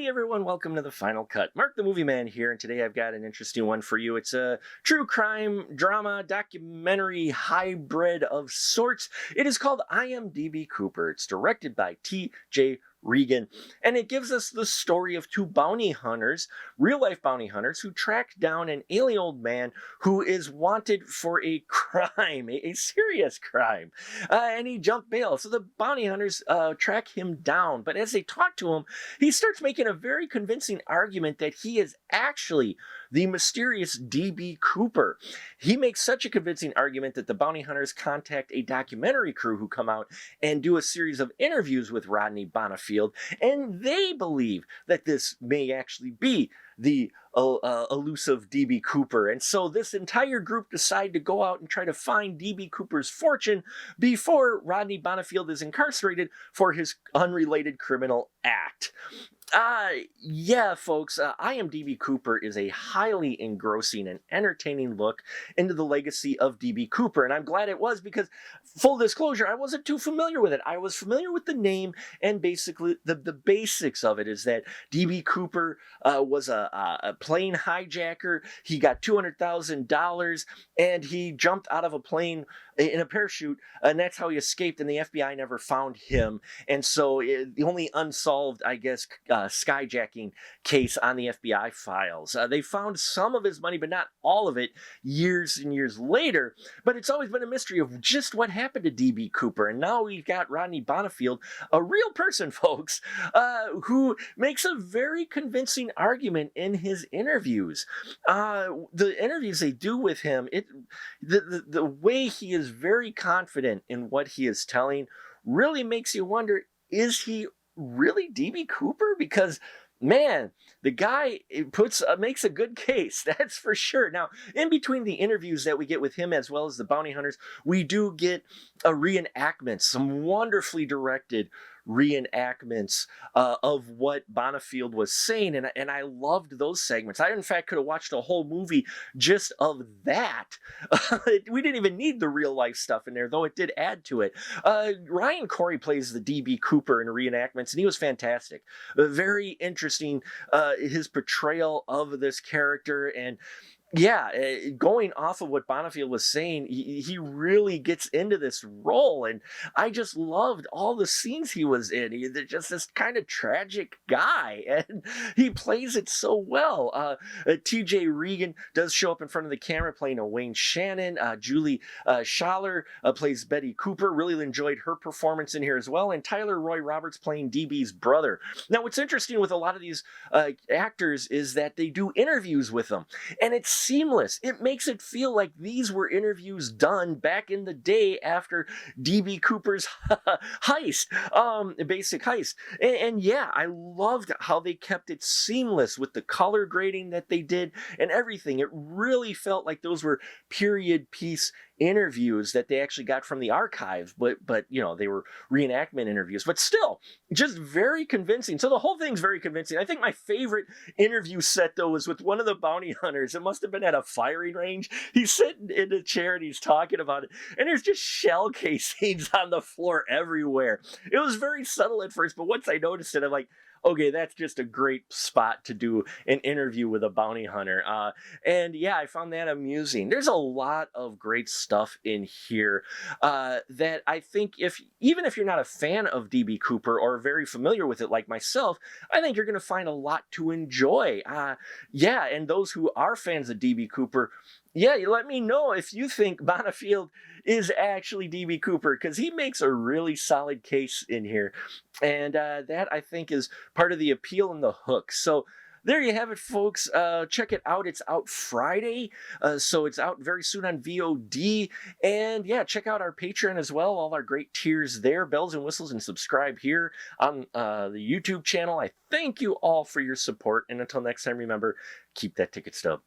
Hey everyone, welcome to the Final Cut. Mark the Movie Man here, and today I've got an interesting one for you. It's a true crime drama documentary hybrid of sorts. It is called I Am DB Cooper. It's directed by T.J. Regan, and it gives us the story of two bounty hunters, real life bounty hunters, who tracked down an alien old man who is wanted for a crime, a serious crime, and he jumped bail. So the bounty hunters track him down, but as they talk to him, he starts making a very convincing argument that he is actually the mysterious DB Cooper. He makes such a convincing argument that the bounty hunters contact a documentary crew who come out and do a series of interviews with Rodney Bonnefield, and they believe that this may actually be the elusive DB Cooper. And so this entire group decide to go out and try to find DB Cooper's fortune before Rodney Bonnefield is incarcerated for his unrelated criminal act. Yeah, folks, I Am DB Cooper is a highly engrossing and entertaining look into the legacy of DB Cooper. And I'm glad it was because, full disclosure, I wasn't too familiar with it. I was familiar with the name, and basically the basics of it is that DB Cooper was a plane hijacker. He got $200,000 and he jumped out of a plane in a parachute, and that's how he escaped, and the FBI never found him. And so the only unsolved, I guess, skyjacking case on the FBI files. They found some of his money, but not all of it, years and years later. But it's always been a mystery of just what happened to DB Cooper. And now we've got Rodney Bonnefield, a real person, folks, who makes a very convincing argument in his interviews. The interviews they do with him, the way he is very confident in what he is telling really makes you wonder, is he really DB Cooper? Because man, the guy makes a good case, that's for sure. Now, in between the interviews that we get with him as well as the bounty hunters, we do get a reenactment, some wonderfully directed reenactments of what Bonnefield was saying, and I loved those segments. I, in fact, could have watched a whole movie just of that. We didn't even need the real life stuff in there, though it did add to it. Ryan Corey plays the DB Cooper in reenactments, and he was fantastic. Very interesting, his portrayal of this character, and yeah, going off of what Bonnefield was saying, he really gets into this role, and I just loved all the scenes he was in. He's just this kind of tragic guy, and he plays it so well. T.J. Regan does show up in front of the camera playing a Wayne Shannon. Julie Schaller plays Betty Cooper. Really enjoyed her performance in here as well, and Tyler Roy Roberts playing DB's brother. Now, what's interesting with a lot of these actors is that they do interviews with them, and it's seamless. It makes it feel like these were interviews done back in the day after DB Cooper's heist, basic heist. And yeah, I loved how they kept it seamless with the color grading that they did and everything. It really felt like those were period piece interviews that they actually got from the archive, but you know, they were reenactment interviews, but still just very convincing. So the whole thing's very convincing. I think my favorite interview set, though, was with one of the bounty hunters. It must have been at a firing range. He's sitting in a chair and he's talking about it, and there's just shell casings on the floor everywhere. It was very subtle at first, but once I noticed it, I'm like, okay, that's just a great spot to do an interview with a bounty hunter. And yeah, I found that amusing. There's a lot of great stuff in here that I think even if you're not a fan of DB Cooper or very familiar with it like myself, I think you're going to find a lot to enjoy. Yeah, and those who are fans of DB Cooper, yeah, you let me know if you think Bonnefield is actually DB Cooper, because he makes a really solid case in here. And that, I think, is part of the appeal and the hook. So there you have it, folks. Check it out. It's out Friday, so it's out very soon on VOD. And yeah, check out our Patreon as well. All our great tiers there, bells and whistles, and subscribe here on the YouTube channel. I thank you all for your support. And until next time, remember, keep that ticket stub.